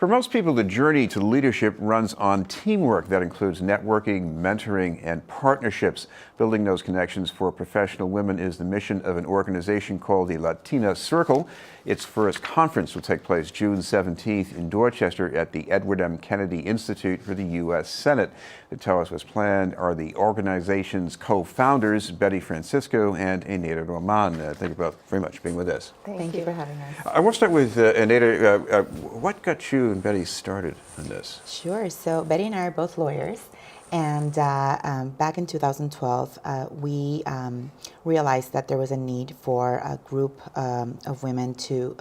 For most people, the journey to leadership runs on teamwork. That includes networking, mentoring, and partnerships. Building those connections for professional women is the mission of an organization called the Latina Circle. Its first conference will take place June 17th in Dorchester at the Edward M. Kennedy Institute for the U.S. Senate. To tell us what's planned are the organization's co-founders, Betty Francisco and Eneida Roman. Thank you both very much for being with us. Thank you for having us. I want to start with Eneida. What got you and Betty started on this? Sure. So Betty and I are both lawyers. And back in 2012, we realized that there was a need for a group of women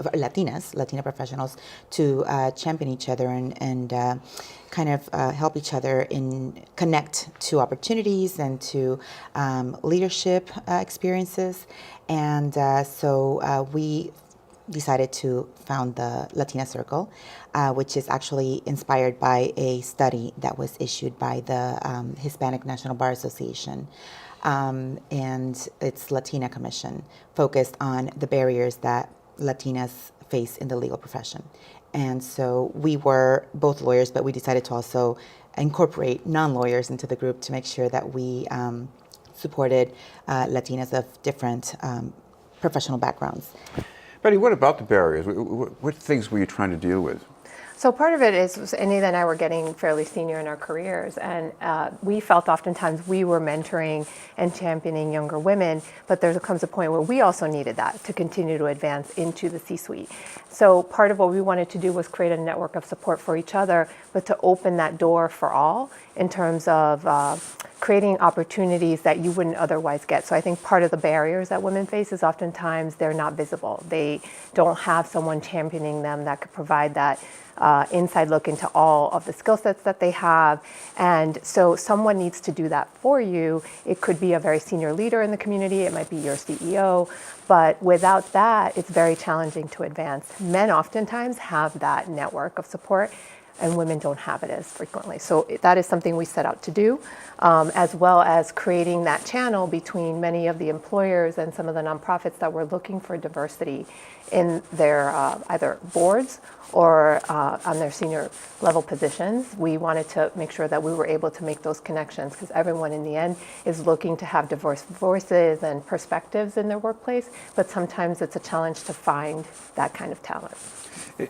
Latina professionals, to champion each other and kind of help each other in connect to opportunities and to leadership experiences. And so we decided to found the Latina Circle, which is actually inspired by a study that was issued by the Hispanic National Bar Association. And its Latina Commission focused on the barriers that Latinas face in the legal profession. And so we were both lawyers, but we decided to also incorporate non-lawyers into the group to make sure that we supported Latinas of different professional backgrounds. Betty, what about the barriers? What things were you trying to deal with? So part of it is Eneida and I were getting fairly senior in our careers, and we felt oftentimes we were mentoring and championing younger women, but there comes a point where we also needed that to continue to advance into the C-suite. So part of what we wanted to do was create a network of support for each other, but to open that door for all in terms of creating opportunities that you wouldn't otherwise get. So I think part of the barriers that women face is oftentimes they're not visible. They don't have someone championing them that could provide that inside look into all of the skill sets that they have. And so someone needs to do that for you. It could be a very senior leader in the community. It might be your CEO. But without that, it's very challenging to advance. Men oftentimes have that network of support, and women don't have it as frequently. So that is something we set out to do, as well as creating that channel between many of the employers and some of the nonprofits that were looking for diversity in their either boards or on their senior level positions. We wanted to make sure that we were able to make those connections, because everyone in the end is looking to have diverse voices and perspectives in their workplace, but sometimes it's a challenge to find that kind of talent.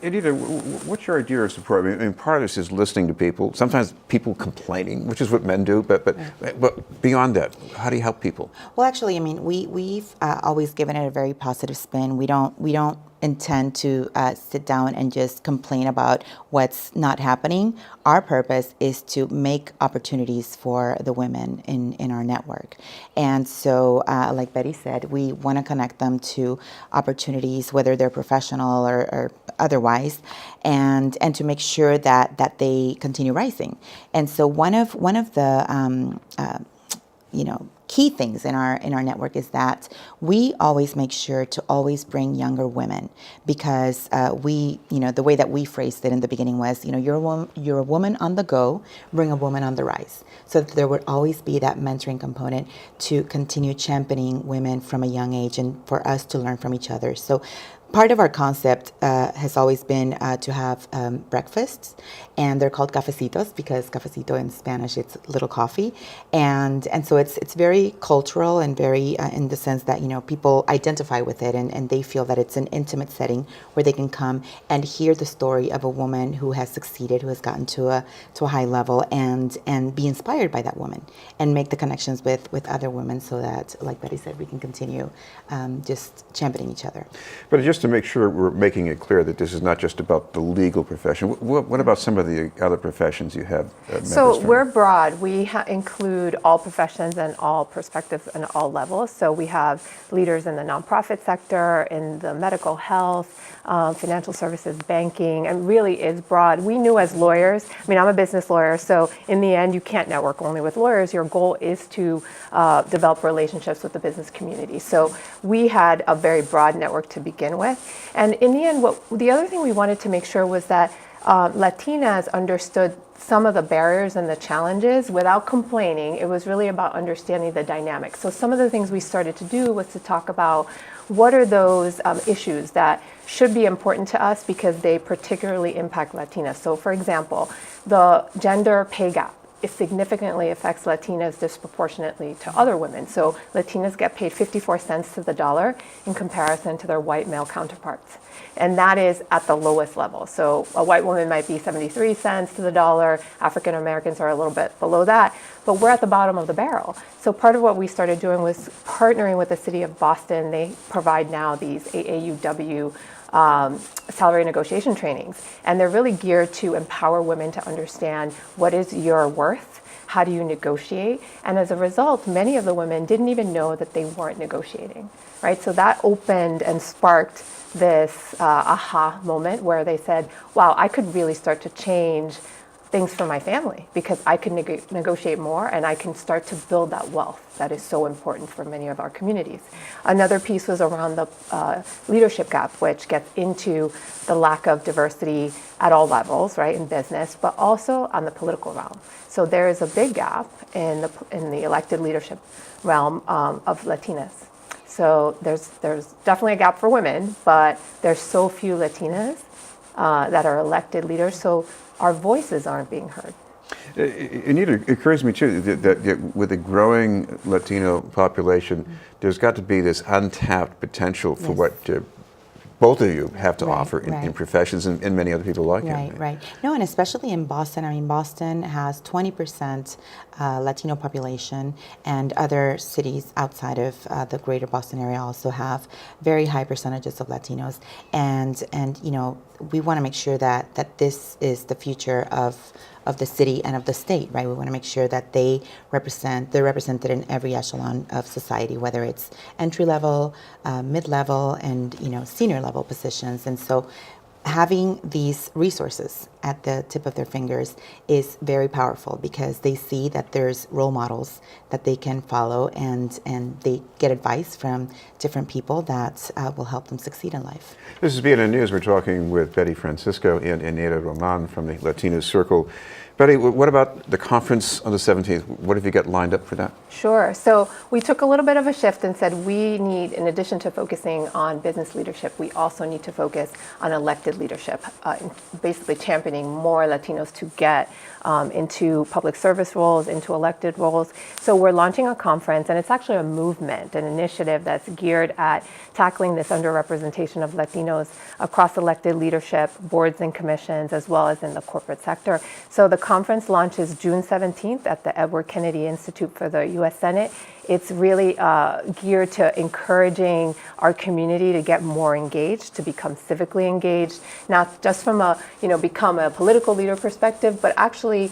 Eneida, what's your idea of support? I mean, part of this is listening to people, sometimes people complaining, which is what men do, but beyond that, how do you help people? Well, actually, I mean, we've always given it a very positive spin. We don't intend to sit down and just complain about what's not happening. Our purpose is to make opportunities for the women in our network. And so, like Betty said, we want to connect them to opportunities, whether they're professional or otherwise, and to make sure that they continue rising. And so one of the key things in our network is that we always make sure to always bring younger women, because the way that we phrased it in the beginning was, you're a woman on the go, bring a woman on the rise. So that there would always be that mentoring component to continue championing women from a young age and for us to learn from each other. So part of our concept has always been to have breakfasts, and they're called cafecitos because cafecito in Spanish, it's little coffee, and so it's very cultural and very in the sense that people identify with it, and they feel that it's an intimate setting where they can come and hear the story of a woman who has succeeded, who has gotten to a high level, and be inspired by that woman and make the connections with other women, so that, like Betty said, we can continue just championing each other. But just to make sure we're making it clear that this is not just about the legal profession, what about some of the other professions you have? So we're broad. We include all professions and all perspectives and all levels. So we have leaders in the nonprofit sector, in the medical health, financial services, banking, and really is broad. We knew as lawyers, I mean, I'm a business lawyer, so in the end, you can't network only with lawyers. Your goal is to develop relationships with the business community. So we had a very broad network to begin with. And in the end, the other thing we wanted to make sure was that Latinas understood some of the barriers and the challenges without complaining. It was really about understanding the dynamics. So some of the things we started to do was to talk about what are those issues that should be important to us because they particularly impact Latinas. So for example, the gender pay gap. It significantly affects Latinas disproportionately to other women. So Latinas get paid 54 cents to the dollar in comparison to their white male counterparts. And that is at the lowest level. So a white woman might be 73 cents to the dollar. African Americans are a little bit below that, but we're at the bottom of the barrel. So part of what we started doing was partnering with the city of Boston. They provide now these AAUW salary negotiation trainings, and they're really geared to empower women to understand what is your worth, how do you negotiate, and as a result, many of the women didn't even know that they weren't negotiating, right? So that opened and sparked this aha moment where they said, wow, I could really start to change things for my family because I can negotiate more and I can start to build that wealth that is so important for many of our communities. Another piece was around the leadership gap, which gets into the lack of diversity at all levels, right, in business, but also on the political realm. So there is a big gap in the elected leadership realm of Latinas. So there's definitely a gap for women, but there's so few Latinas that are elected leaders. So our voices aren't being heard. Eneida, it occurs to me too that with the growing Latino population, there's got to be this untapped potential for what both of you have to offer in professions and many other people like you. Right. No, and especially in Boston. I mean, Boston has 20% Latino population, and other cities outside of the greater Boston area also have very high percentages of Latinos. And you know, we want to make sure that this is the future of the city and of the state, right? We want to make sure that they're represented in every echelon of society, whether it's entry level, mid level, and senior level positions. And so having these resources at the tip of their fingers is very powerful because they see that there's role models that they can follow, and they get advice from different people that will help them succeed in life. This is BNN News. We're talking with Betty Francisco and Eneida Roman from the Latina Circle. Betty, what about the conference on the 17th? What have you got lined up for that? Sure. So we took a little bit of a shift and said we need, in addition to focusing on business leadership, we also need to focus on elected leadership, basically championing more Latinos to get into public service roles, into elected roles. So we're launching a conference, and it's actually a movement, an initiative that's geared at tackling this underrepresentation of Latinos across elected leadership, boards and commissions, as well as in the corporate sector. So the conference launches June 17th at the Edward Kennedy Institute for the U.S. Senate. It's really geared to encouraging our community to get more engaged, to become civically engaged, not just from a, become a political leader perspective, but actually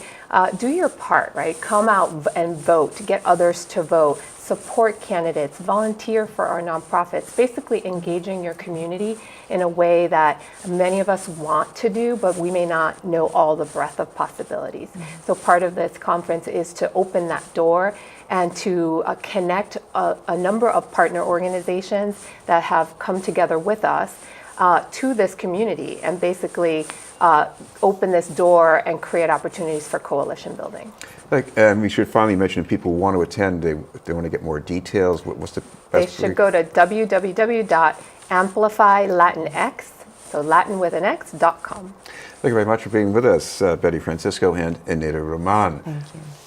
do your part, right? Come out and vote, get others to vote, support candidates, volunteer for our nonprofits, basically engaging your community in a way that many of us want to do, but we may not know all the breadth of possibilities. So part of this conference is to open that door and to connect a number of partner organizations that have come together with us to this community and basically open this door and create opportunities for coalition building. We should finally mention if people want to attend, they want to get more details. What's the best? They should go to www.amplifylatinx, so Latin with an X.com. Thank you very much for being with us, Betty Francisco and Eneida Roman. Thank you.